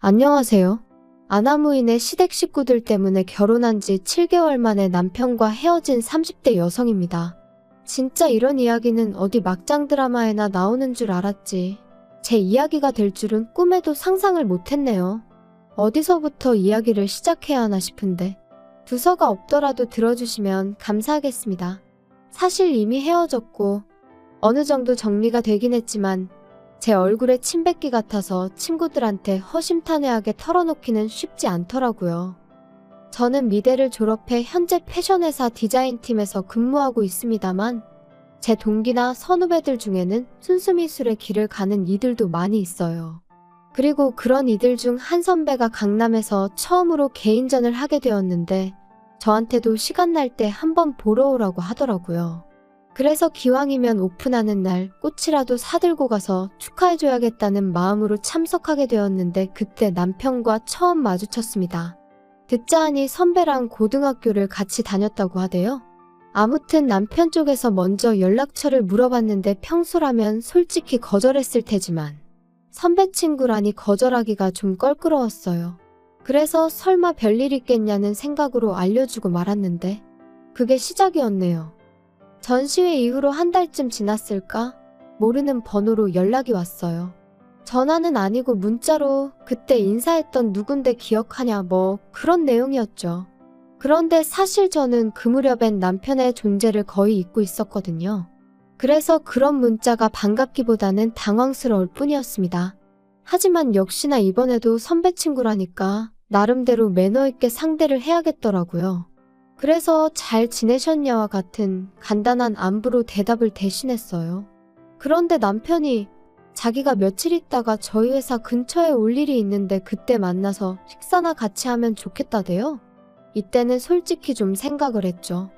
안녕하세요. 아나무인의 시댁 식구들 때문에 결혼한 지 7개월 만에 남편과 헤어진 30대 여성입니다. 진짜 이런 이야기는 어디 막장 드라마에나 나오는 줄 알았지. 제 이야기가 될 줄은 꿈에도 상상을 못했네요. 어디서부터 이야기를 시작해야 하나 싶은데 두서가 없더라도 들어주시면 감사하겠습니다. 사실 이미 헤어졌고 어느 정도 정리가 되긴 했지만 제 얼굴에 침 뱉기 같아서 친구들한테 허심탄회하게 털어놓기는 쉽지 않더라고요. 저는 미대를 졸업해 현재 패션회사 디자인팀에서 근무하고 있습니다만 제 동기나 선후배들 중에는 순수미술의 길을 가는 이들도 많이 있어요. 그리고 그런 이들 중 한 선배가 강남에서 처음으로 개인전을 하게 되었는데 저한테도 시간 날 때 한번 보러 오라고 하더라고요. 그래서 기왕이면 오픈하는 날 꽃이라도 사들고 가서 축하해줘야겠다는 마음으로 참석하게 되었는데 그때 남편과 처음 마주쳤습니다. 듣자 하니 선배랑 고등학교를 같이 다녔다고 하대요. 아무튼 남편 쪽에서 먼저 연락처를 물어봤는데 평소라면 솔직히 거절했을 테지만 선배 친구라니 거절하기가 좀 껄끄러웠어요. 그래서 설마 별일 있겠냐는 생각으로 알려주고 말았는데 그게 시작이었네요. 전시회 이후로 한 달쯤 지났을까? 모르는 번호로 연락이 왔어요. 전화는 아니고 문자로 그때 인사했던 누군데 기억하냐 뭐 그런 내용이었죠. 그런데 사실 저는 그 무렵엔 남편의 존재를 거의 잊고 있었거든요. 그래서 그런 문자가 반갑기보다는 당황스러울 뿐이었습니다. 하지만 역시나 이번에도 선배 친구라니까 나름대로 매너 있게 상대를 해야겠더라고요. 그래서 잘 지내셨냐와 같은 간단한 안부로 대답을 대신했어요. 그런데 남편이 자기가 며칠 있다가 저희 회사 근처에 올 일이 있는데 그때 만나서 식사나 같이 하면 좋겠다대요. 이때는 솔직히 좀 생각을 했죠.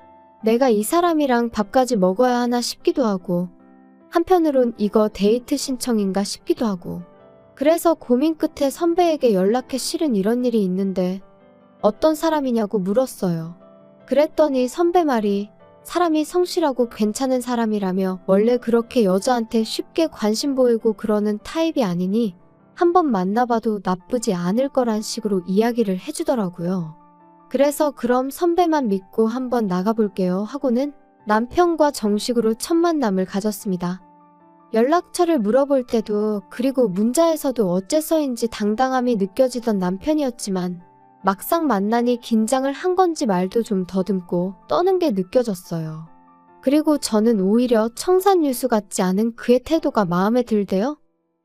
내가 이 사람이랑 밥까지 먹어야 하나 싶기도 하고 한편으론 이거 데이트 신청인가 싶기도 하고 그래서 고민 끝에 선배에게 연락해 실은 이런 일이 있는데 어떤 사람이냐고 물었어요. 그랬더니 선배 말이 사람이 성실하고 괜찮은 사람이라며 원래 그렇게 여자한테 쉽게 관심 보이고 그러는 타입이 아니니 한번 만나봐도 나쁘지 않을 거란 식으로 이야기를 해주더라고요. 그래서 그럼 선배만 믿고 한번 나가볼게요 하고는 남편과 정식으로 첫 만남을 가졌습니다. 연락처를 물어볼 때도 그리고 문자에서도 어째서인지 당당함이 느껴지던 남편이었지만 막상 만나니 긴장을 한 건지 말도 좀 더듬고 떠는 게 느껴졌어요. 그리고 저는 오히려 청산유수 같지 않은 그의 태도가 마음에 들대요.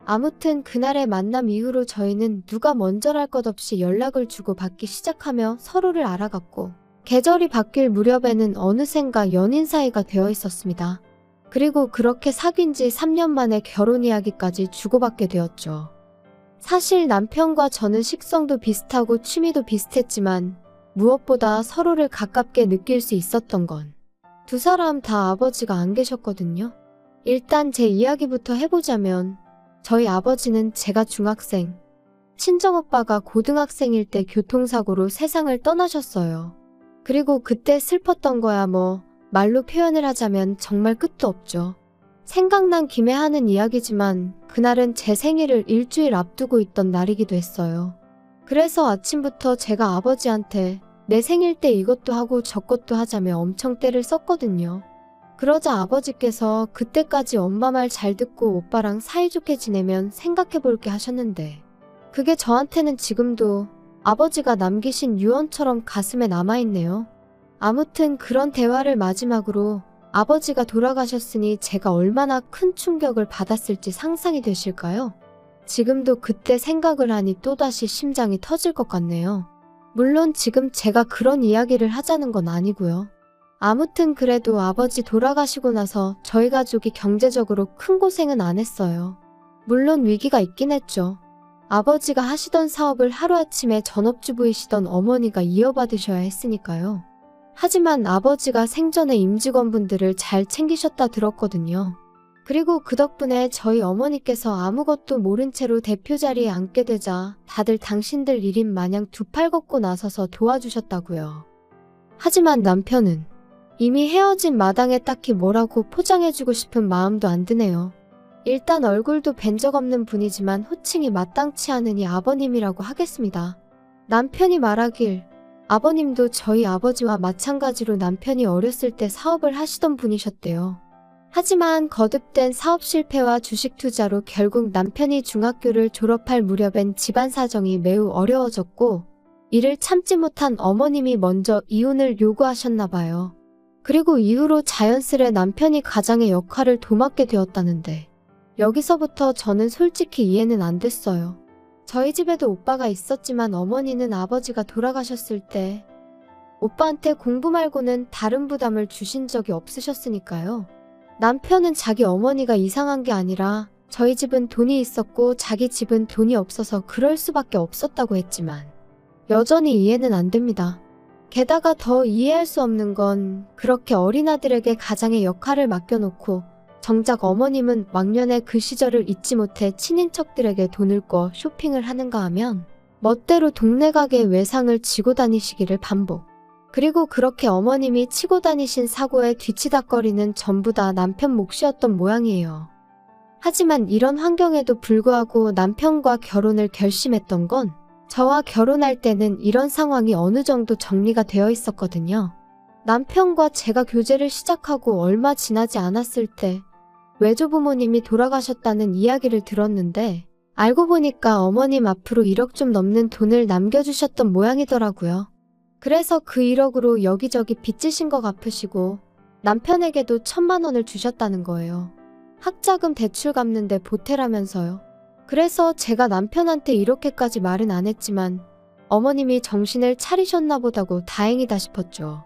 아무튼 그날의 만남 이후로 저희는 누가 먼저랄 것 없이 연락을 주고받기 시작하며 서로를 알아갔고 계절이 바뀔 무렵에는 어느샌가 연인 사이가 되어 있었습니다. 그리고 그렇게 사귄 지 3년 만에 결혼 이야기까지 주고받게 되었죠. 사실 남편과 저는 식성도 비슷하고 취미도 비슷했지만 무엇보다 서로를 가깝게 느낄 수 있었던 건 두 사람 다 아버지가 안 계셨거든요. 일단 제 이야기부터 해보자면 저희 아버지는 제가 중학생, 친정오빠가 고등학생일 때 교통사고로 세상을 떠나셨어요. 그리고 그때 슬펐던 거야 뭐 말로 표현을 하자면 정말 끝도 없죠. 생각난 김에 하는 이야기지만 그날은 제 생일을 일주일 앞두고 있던 날이기도 했어요. 그래서 아침부터 제가 아버지한테 내 생일 때 이것도 하고 저것도 하자며 엄청 떼를 썼거든요. 그러자 아버지께서 그때까지 엄마 말 잘 듣고 오빠랑 사이좋게 지내면 생각해볼게 하셨는데 그게 저한테는 지금도 아버지가 남기신 유언처럼 가슴에 남아있네요. 아무튼 그런 대화를 마지막으로 아버지가 돌아가셨으니 제가 얼마나 큰 충격을 받았을지 상상이 되실까요? 지금도 그때 생각을 하니 또다시 심장이 터질 것 같네요. 물론 지금 제가 그런 이야기를 하자는 건 아니고요. 아무튼 그래도 아버지 돌아가시고 나서 저희 가족이 경제적으로 큰 고생은 안 했어요. 물론 위기가 있긴 했죠. 아버지가 하시던 사업을 하루아침에 전업주부이시던 어머니가 이어받으셔야 했으니까요. 하지만 아버지가 생전에 임직원분들을 잘 챙기셨다 들었거든요. 그리고 그 덕분에 저희 어머니께서 아무것도 모른 채로 대표 자리에 앉게 되자 다들 당신들 일인 마냥 두 팔 걷고 나서서 도와주셨다고요. 하지만 남편은 이미 헤어진 마당에 딱히 뭐라고 포장해주고 싶은 마음도 안 드네요. 일단 얼굴도 뵌 적 없는 분이지만 호칭이 마땅치 않으니 아버님이라고 하겠습니다. 남편이 말하길 아버님도 저희 아버지와 마찬가지로 남편이 어렸을 때 사업을 하시던 분이셨대요. 하지만 거듭된 사업 실패와 주식 투자로 결국 남편이 중학교를 졸업할 무렵엔 집안 사정이 매우 어려워졌고 이를 참지 못한 어머님이 먼저 이혼을 요구하셨나 봐요. 그리고 이후로 자연스레 남편이 가장의 역할을 도맡게 되었다는데 여기서부터 저는 솔직히 이해는 안 됐어요. 저희 집에도 오빠가 있었지만 어머니는 아버지가 돌아가셨을 때 오빠한테 공부 말고는 다른 부담을 주신 적이 없으셨으니까요. 남편은 자기 어머니가 이상한 게 아니라 저희 집은 돈이 있었고 자기 집은 돈이 없어서 그럴 수밖에 없었다고 했지만 여전히 이해는 안 됩니다. 게다가 더 이해할 수 없는 건 그렇게 어린아들에게 가장의 역할을 맡겨놓고 정작 어머님은 왕년에 그 시절을 잊지 못해 친인척들에게 돈을 꿔 쇼핑을 하는가 하면 멋대로 동네 가게 외상을 지고 다니시기를 반복. 그리고 그렇게 어머님이 치고 다니신 사고에 뒤치다꺼리는 전부 다 남편 몫이었던 모양이에요. 하지만 이런 환경에도 불구하고 남편과 결혼을 결심했던 건 저와 결혼할 때는 이런 상황이 어느 정도 정리가 되어 있었거든요. 남편과 제가 교제를 시작하고 얼마 지나지 않았을 때 외조부모님이 돌아가셨다는 이야기를 들었는데 알고 보니까 어머님 앞으로 1억 좀 넘는 돈을 남겨주셨던 모양이더라고요. 그래서 그 1억으로 여기저기 빚지신 거 갚으시고 남편에게도 1,000만 원을 주셨다는 거예요. 학자금 대출 갚는데 보태라면서요. 그래서 제가 남편한테 이렇게까지 말은 안 했지만 어머님이 정신을 차리셨나 보다고 다행이다 싶었죠.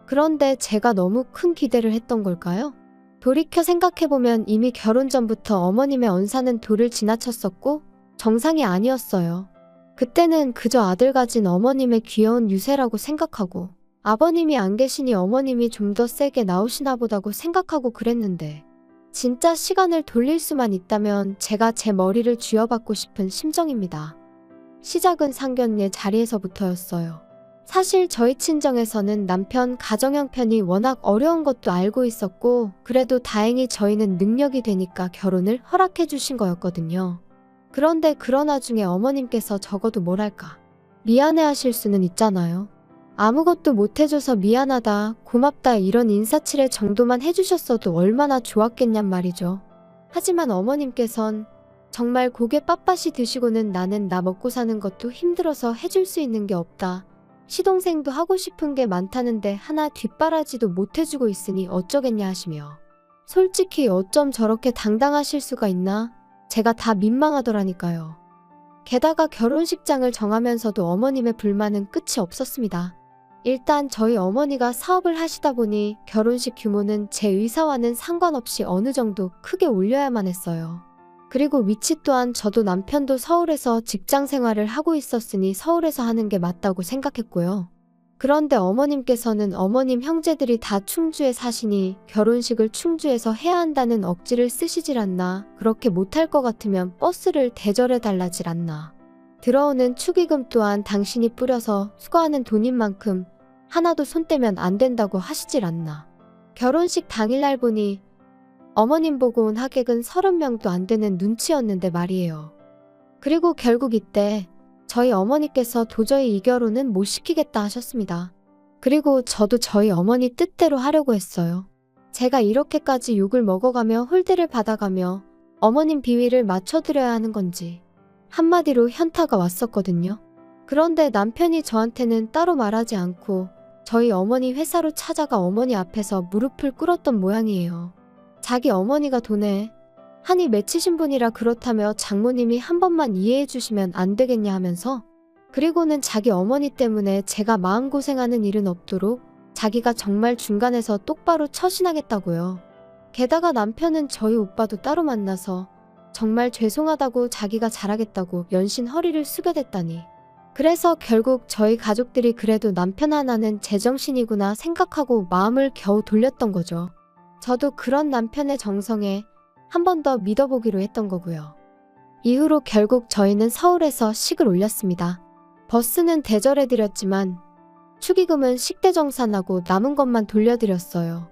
그런데 제가 너무 큰 기대를 했던 걸까요? 돌이켜 생각해보면 이미 결혼 전부터 어머님의 언사는 도를 지나쳤었고 정상이 아니었어요. 그때는 그저 아들 가진 어머님의 귀여운 유세라고 생각하고 아버님이 안 계시니 어머님이 좀 더 세게 나오시나 보다고 생각하고 그랬는데 진짜 시간을 돌릴 수만 있다면 제가 제 머리를 쥐어받고 싶은 심정입니다. 시작은 상견례 자리에서부터였어요. 사실 저희 친정에서는 남편 가정 형편이 워낙 어려운 것도 알고 있었고 그래도 다행히 저희는 능력이 되니까 결혼을 허락해 주신 거였거든요. 그런데 그런 와중에 어머님께서 적어도 뭐랄까 미안해 하실 수는 있잖아요. 아무것도 못해줘서 미안하다, 고맙다 이런 인사치레 정도만 해주셨어도 얼마나 좋았겠냔 말이죠. 하지만 어머님께선 정말 고개 빳빳이 드시고는 나는 나 먹고 사는 것도 힘들어서 해줄 수 있는 게 없다. 시동생도 하고 싶은 게 많다는데 하나 뒷바라지도 못해주고 있으니 어쩌겠냐 하시며 솔직히 어쩜 저렇게 당당하실 수가 있나? 제가 다 민망하더라니까요. 게다가 결혼식장을 정하면서도 어머님의 불만은 끝이 없었습니다. 일단 저희 어머니가 사업을 하시다 보니 결혼식 규모는 제 의사와는 상관없이 어느 정도 크게 올려야만 했어요. 그리고 위치 또한 저도 남편도 서울에서 직장 생활을 하고 있었으니 서울에서 하는 게 맞다고 생각했고요. 그런데 어머님께서는 어머님 형제들이 다 충주에 사시니 결혼식을 충주에서 해야 한다는 억지를 쓰시질 않나, 그렇게 못할 것 같으면 버스를 대절해 달라질 않나, 들어오는 축의금 또한 당신이 뿌려서 수거하는 돈인 만큼 하나도 손 떼면 안 된다고 하시질 않나. 결혼식 당일날 보니 어머님 보고 온 하객은 30명도 안 되는 눈치였는데 말이에요. 그리고 결국 이때 저희 어머니께서 도저히 이 결혼은 못 시키겠다 하셨습니다. 그리고 저도 저희 어머니 뜻대로 하려고 했어요. 제가 이렇게까지 욕을 먹어가며 홀대를 받아가며 어머님 비위를 맞춰드려야 하는 건지 한마디로 현타가 왔었거든요. 그런데 남편이 저한테는 따로 말하지 않고 저희 어머니 회사로 찾아가 어머니 앞에서 무릎을 꿇었던 모양이에요. 자기 어머니가 돈에 한이 맺히신 분이라 그렇다며 장모님이 한 번만 이해해 주시면 안 되겠냐 하면서, 그리고는 자기 어머니 때문에 제가 마음고생하는 일은 없도록 자기가 정말 중간에서 똑바로 처신하겠다고요. 게다가 남편은 저희 오빠도 따로 만나서 정말 죄송하다고 자기가 잘하겠다고 연신 허리를 숙여댔다니. 그래서 결국 저희 가족들이 그래도 남편 하나는 제정신이구나 생각하고 마음을 겨우 돌렸던 거죠. 저도 그런 남편의 정성에 한 번 더 믿어보기로 했던 거고요. 이후로 결국 저희는 서울에서 식을 올렸습니다. 버스는 대절해드렸지만 축의금은 식대정산하고 남은 것만 돌려드렸어요.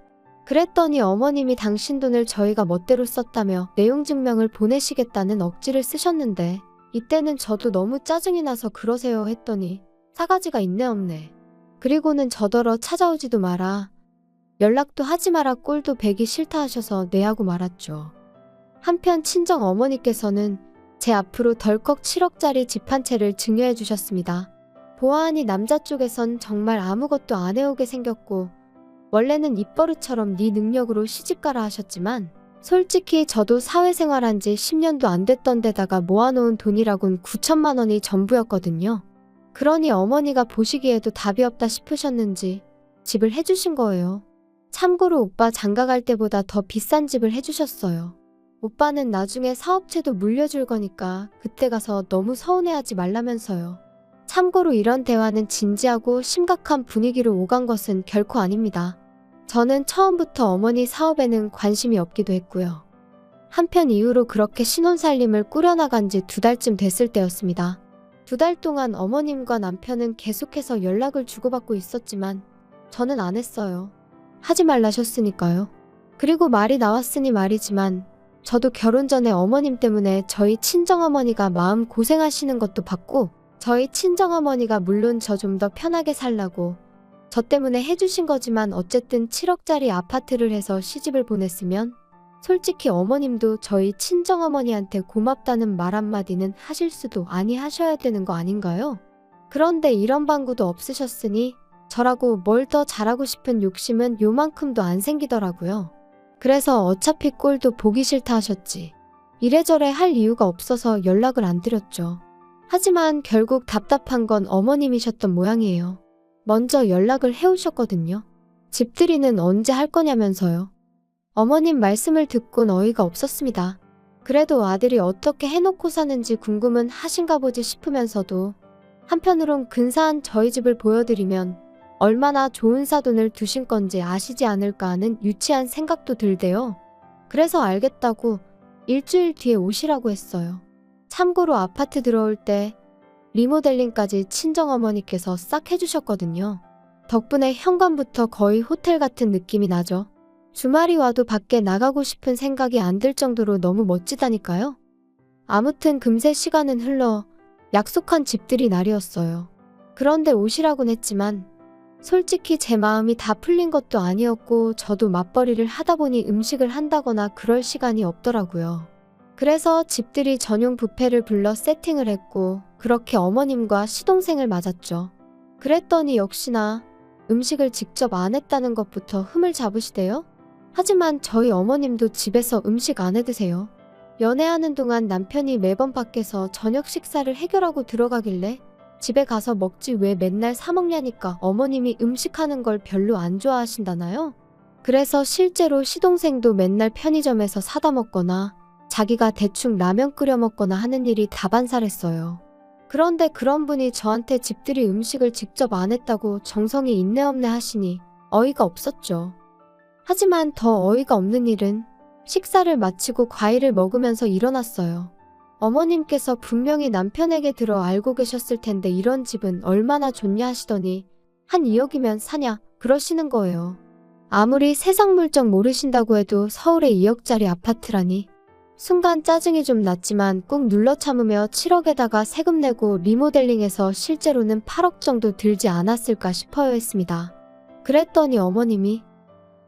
그랬더니 어머님이 당신 돈을 저희가 멋대로 썼다며 내용 증명을 보내시겠다는 억지를 쓰셨는데 이때는 저도 너무 짜증이 나서 그러세요 했더니 사가지가 있네 없네. 그리고는 저더러 찾아오지도 마라. 연락도 하지 마라 꼴도 배기 싫다 하셔서 내하고 말았죠. 한편 친정 어머니께서는 제 앞으로 덜컥 7억짜리 집 한 채를 증여해 주셨습니다. 보아하니 남자 쪽에선 정말 아무것도 안 해오게 생겼고 원래는 입버릇처럼 네 능력으로 시집가라 하셨지만 솔직히 저도 사회생활한 지 10년도 안 됐던 데다가 모아놓은 돈이라곤 9천만 원이 전부였거든요. 그러니 어머니가 보시기에도 답이 없다 싶으셨는지 집을 해주신 거예요. 참고로 오빠 장가갈 때보다 더 비싼 집을 해주셨어요. 오빠는 나중에 사업체도 물려줄 거니까 그때 가서 너무 서운해하지 말라면서요. 참고로 이런 대화는 진지하고 심각한 분위기로 오간 것은 결코 아닙니다. 저는 처음부터 어머니 사업에는 관심이 없기도 했고요. 한편 이후로 그렇게 신혼살림을 꾸려나간 지 2달쯤 됐을 때였습니다. 2달 동안 어머님과 남편은 계속해서 연락을 주고받고 있었지만 저는 안 했어요. 하지 말라셨으니까요. 그리고 말이 나왔으니 말이지만 저도 결혼 전에 어머님 때문에 저희 친정어머니가 마음 고생하시는 것도 봤고 저희 친정어머니가 물론 저 좀 더 편하게 살라고 저 때문에 해주신 거지만 어쨌든 7억짜리 아파트를 해서 시집을 보냈으면 솔직히 어머님도 저희 친정어머니한테 고맙다는 말 한마디는 하실 수도 아니 하셔야 되는 거 아닌가요? 그런데 이런 방구도 없으셨으니 저라고 뭘 더 잘하고 싶은 욕심은 요만큼도 안 생기더라고요. 그래서 어차피 꼴도 보기 싫다 하셨지. 이래저래 할 이유가 없어서 연락을 안 드렸죠. 하지만 결국 답답한 건 어머님이셨던 모양이에요. 먼저 연락을 해오셨거든요. 집들이는 언제 할 거냐면서요. 어머님 말씀을 듣곤 어이가 없었습니다. 그래도 아들이 어떻게 해놓고 사는지 궁금은 하신가 보지 싶으면서도 한편으론 근사한 저희 집을 보여드리면 얼마나 좋은 사돈을 두신 건지 아시지 않을까 하는 유치한 생각도 들대요. 그래서 알겠다고 일주일 뒤에 오시라고 했어요. 참고로 아파트 들어올 때 리모델링까지 친정어머니께서 싹 해주셨거든요. 덕분에 현관부터 거의 호텔 같은 느낌이 나죠. 주말이 와도 밖에 나가고 싶은 생각이 안 들 정도로 너무 멋지다니까요. 아무튼 금세 시간은 흘러 약속한 집들이 날이었어요. 그런데 오시라곤 했지만 솔직히 제 마음이 다 풀린 것도 아니었고 저도 맞벌이를 하다 보니 음식을 한다거나 그럴 시간이 없더라고요. 그래서 집들이 전용 뷔페를 불러 세팅을 했고 그렇게 어머님과 시동생을 맞았죠. 그랬더니 역시나 음식을 직접 안 했다는 것부터 흠을 잡으시대요. 하지만 저희 어머님도 집에서 음식 안 해 드세요. 연애하는 동안 남편이 매번 밖에서 저녁 식사를 해결하고 들어가길래 집에 가서 먹지 왜 맨날 사 먹냐니까 어머님이 음식하는 걸 별로 안 좋아하신다나요? 그래서 실제로 시동생도 맨날 편의점에서 사다 먹거나 자기가 대충 라면 끓여 먹거나 하는 일이 다반사랬어요. 그런데 그런 분이 저한테 집들이 음식을 직접 안 했다고 정성이 있네 없네 하시니 어이가 없었죠. 하지만 더 어이가 없는 일은 식사를 마치고 과일을 먹으면서 일어났어요. 어머님께서 분명히 남편에게 들어 알고 계셨을 텐데 이런 집은 얼마나 좋냐 하시더니 한 2억이면 사냐 그러시는 거예요. 아무리 세상 물정 모르신다고 해도 서울에 2억짜리 아파트라니. 순간 짜증이 좀 났지만 꾹 눌러 참으며 7억에다가 세금 내고 리모델링해서 실제로는 8억 정도 들지 않았을까 싶어요 했습니다. 그랬더니 어머님이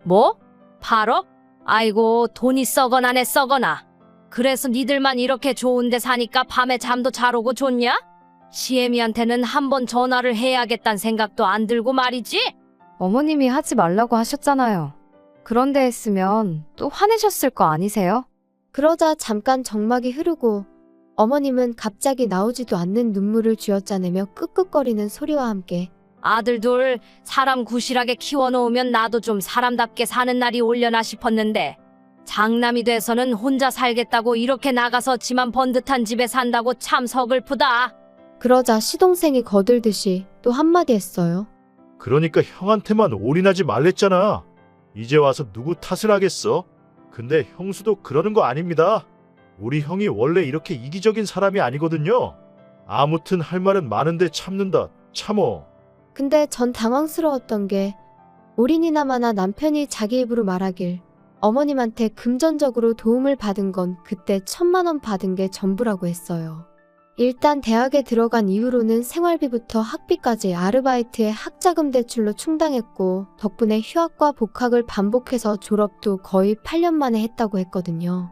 뭐? 8억? 아이고 돈이 썩어나네 썩어나. 그래서 니들만 이렇게 좋은데 사니까 밤에 잠도 잘 오고 좋냐? 시애미한테는 한번 전화를 해야겠다는 생각도 안 들고 말이지? 어머님이 하지 말라고 하셨잖아요. 그런데 했으면 또 화내셨을 거 아니세요? 그러자 잠깐 정막이 흐르고 어머님은 갑자기 나오지도 않는 눈물을 쥐어짜내며 끄끄거리는 소리와 함께 아들 둘 사람 구실하게 키워놓으면 나도 좀 사람답게 사는 날이 올려나 싶었는데 장남이 돼서는 혼자 살겠다고 이렇게 나가서 지만 번 듯한 집에 산다고 참 서글프다. 그러자 시동생이 거들듯이 또 한마디 했어요. 그러니까 형한테만 올인하지 말랬잖아. 이제 와서 누구 탓을 하겠어? 근데 형수도 그러는 거 아닙니다. 우리 형이 원래 이렇게 이기적인 사람이 아니거든요. 아무튼 할 말은 많은데 참는다. 참어. 근데 전 당황스러웠던 게 올인이나마나 남편이 자기 입으로 말하길 어머님한테 금전적으로 도움을 받은 건 그때 1,000만 원 받은 게 전부라고 했어요. 일단 대학에 들어간 이후로는 생활비부터 학비까지 아르바이트에 학자금 대출로 충당했고 덕분에 휴학과 복학을 반복해서 졸업도 거의 8년 만에 했다고 했거든요.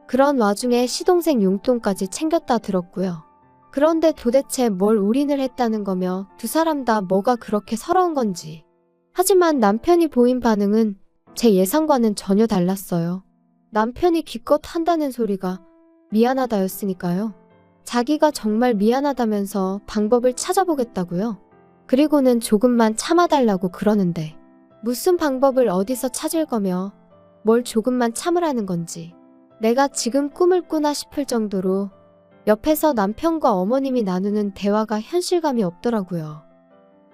그런 와중에 시동생 용돈까지 챙겼다 들었고요. 그런데 도대체 뭘 올인을 했다는 거며 두 사람 다 뭐가 그렇게 서러운 건지. 하지만 남편이 보인 반응은 제 예상과는 전혀 달랐어요. 남편이 기껏 한다는 소리가 미안하다였으니까요. 자기가 정말 미안하다면서 방법을 찾아보겠다고요. 그리고는 조금만 참아달라고 그러는데 무슨 방법을 어디서 찾을 거며 뭘 조금만 참으라는 건지 내가 지금 꿈을 꾸나 싶을 정도로 옆에서 남편과 어머님이 나누는 대화가 현실감이 없더라고요.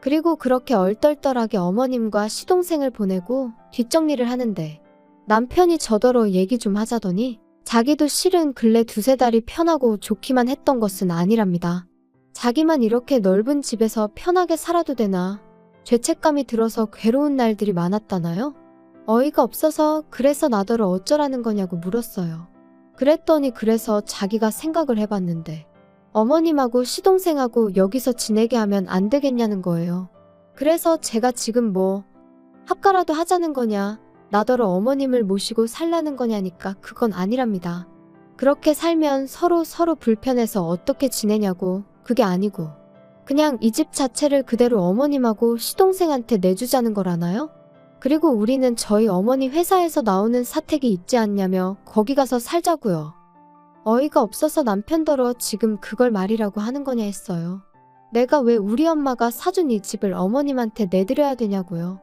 그리고 그렇게 얼떨떨하게 어머님과 시동생을 보내고 뒷정리를 하는데 남편이 저더러 얘기 좀 하자더니 자기도 실은 근래 두세 달이 편하고 좋기만 했던 것은 아니랍니다. 자기만 이렇게 넓은 집에서 편하게 살아도 되나 죄책감이 들어서 괴로운 날들이 많았다나요? 어이가 없어서 그래서 나더러 어쩌라는 거냐고 물었어요. 그랬더니 그래서 자기가 생각을 해봤는데 어머님하고 시동생하고 여기서 지내게 하면 안 되겠냐는 거예요. 그래서 제가 지금 뭐 합가라도 하자는 거냐 나더러 어머님을 모시고 살라는 거냐니까 그건 아니랍니다. 그렇게 살면 서로 불편해서 어떻게 지내냐고 그게 아니고 그냥 이 집 자체를 그대로 어머님하고 시동생한테 내주자는 거라나요? 그리고 우리는 저희 어머니 회사에서 나오는 사택이 있지 않냐며 거기 가서 살자고요. 어이가 없어서 남편더러 지금 그걸 말이라고 하는 거냐 했어요. 내가 왜 우리 엄마가 사준 이 집을 어머님한테 내드려야 되냐고요.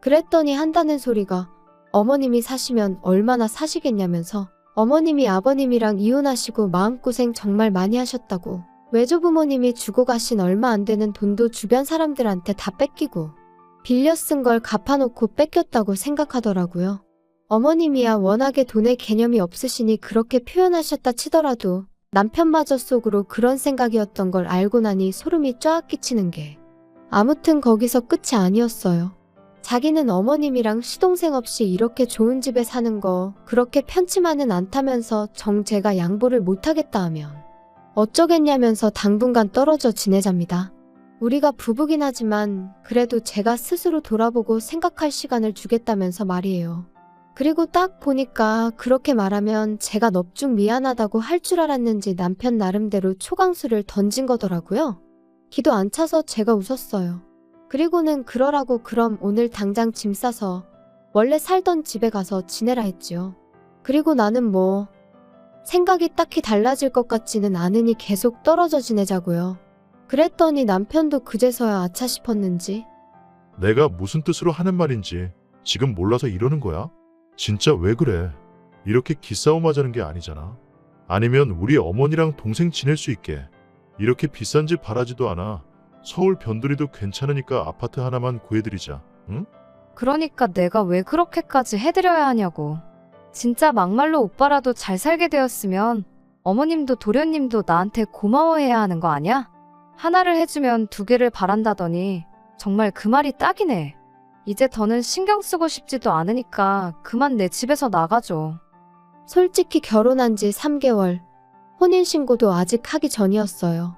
그랬더니 한다는 소리가 어머님이 사시면 얼마나 사시겠냐면서 어머님이 아버님이랑 이혼하시고 마음고생 정말 많이 하셨다고 외조부모님이 주고 가신 얼마 안 되는 돈도 주변 사람들한테 다 뺏기고 빌려 쓴 걸 갚아놓고 뺏겼다고 생각하더라고요. 어머님이야 워낙에 돈의 개념이 없으시니 그렇게 표현하셨다 치더라도 남편마저 속으로 그런 생각이었던 걸 알고 나니 소름이 쫙 끼치는 게 아무튼 거기서 끝이 아니었어요. 자기는 어머님이랑 시동생 없이 이렇게 좋은 집에 사는 거 그렇게 편치만은 않다면서 제가 양보를 못하겠다 하면 어쩌겠냐면서 당분간 떨어져 지내잡니다. 우리가 부부긴 하지만 그래도 제가 스스로 돌아보고 생각할 시간을 주겠다면서 말이에요. 그리고 딱 보니까 그렇게 말하면 제가 넙죽 미안하다고 할 줄 알았는지 남편 나름대로 초강수를 던진 거더라고요. 기도 안 차서 제가 웃었어요. 그리고는 그러라고 그럼 오늘 당장 짐 싸서 원래 살던 집에 가서 지내라 했지요. 그리고 나는 뭐 생각이 딱히 달라질 것 같지는 않으니 계속 떨어져 지내자고요. 그랬더니 남편도 그제서야 아차 싶었는지 내가 무슨 뜻으로 하는 말인지 지금 몰라서 이러는 거야? 진짜 왜 그래? 이렇게 기싸움 하자는 게 아니잖아. 아니면 우리 어머니랑 동생 지낼 수 있게 이렇게 비싼 집 바라지도 않아. 서울 변두리도 괜찮으니까 아파트 하나만 구해드리자. 응? 그러니까 내가 왜 그렇게까지 해드려야 하냐고. 진짜 막말로 오빠라도 잘 살게 되었으면 어머님도 도련님도 나한테 고마워해야 하는 거 아냐? 하나를 해주면 두 개를 바란다더니 정말 그 말이 딱이네. 이제 더는 신경 쓰고 싶지도 않으니까 그만 내 집에서 나가줘. 솔직히 결혼한 지 3개월, 혼인신고도 아직 하기 전이었어요.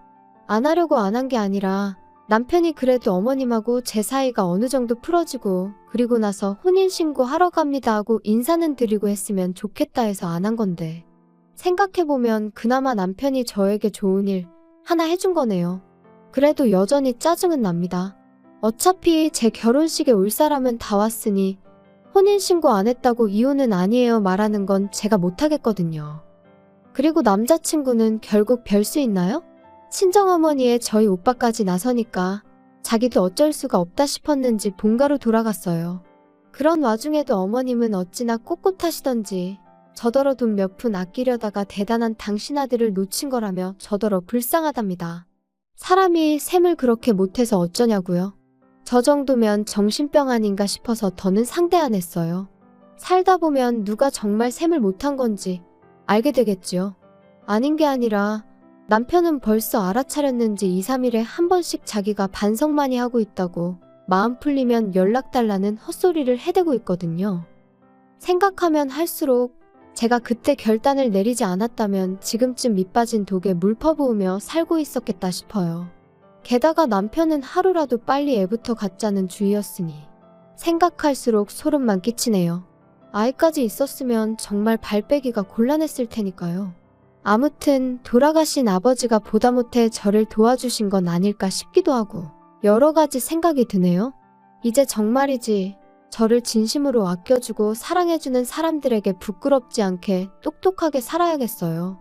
안 하려고 안 한 게 아니라 남편이 그래도 어머님하고 제 사이가 어느 정도 풀어지고 그리고 나서 혼인신고 하러 갑니다 하고 인사는 드리고 했으면 좋겠다 해서 안 한 건데 생각해보면 그나마 남편이 저에게 좋은 일 하나 해준 거네요. 그래도 여전히 짜증은 납니다. 어차피 제 결혼식에 올 사람은 다 왔으니 혼인신고 안 했다고 이혼은 아니에요 말하는 건 제가 못하겠거든요. 그리고 남자친구는 결국 별 수 있나요? 친정어머니에 저희 오빠까지 나서니까 자기도 어쩔 수가 없다 싶었는지 본가로 돌아갔어요. 그런 와중에도 어머님은 어찌나 꼿꼿하시던지 저더러 돈 몇 푼 아끼려다가 대단한 당신 아들을 놓친 거라며 저더러 불쌍하답니다. 사람이 셈을 그렇게 못해서 어쩌냐고요. 저 정도면 정신병 아닌가 싶어서 더는 상대 안 했어요. 살다 보면 누가 정말 셈을 못한 건지 알게 되겠지요. 아닌 게 아니라 남편은 벌써 알아차렸는지 2, 3일에 한 번씩 자기가 반성 많이 하고 있다고 마음 풀리면 연락 달라는 헛소리를 해대고 있거든요. 생각하면 할수록 제가 그때 결단을 내리지 않았다면 지금쯤 밑빠진 독에 물 퍼부으며 살고 있었겠다 싶어요. 게다가 남편은 하루라도 빨리 애부터 갖자는 주의였으니 생각할수록 소름만 끼치네요. 아이까지 있었으면 정말 발 빼기가 곤란했을 테니까요. 아무튼 돌아가신 아버지가 보다 못해 저를 도와주신 건 아닐까 싶기도 하고 여러 가지 생각이 드네요. 이제 정말이지 저를 진심으로 아껴주고 사랑해주는 사람들에게 부끄럽지 않게 똑똑하게 살아야겠어요.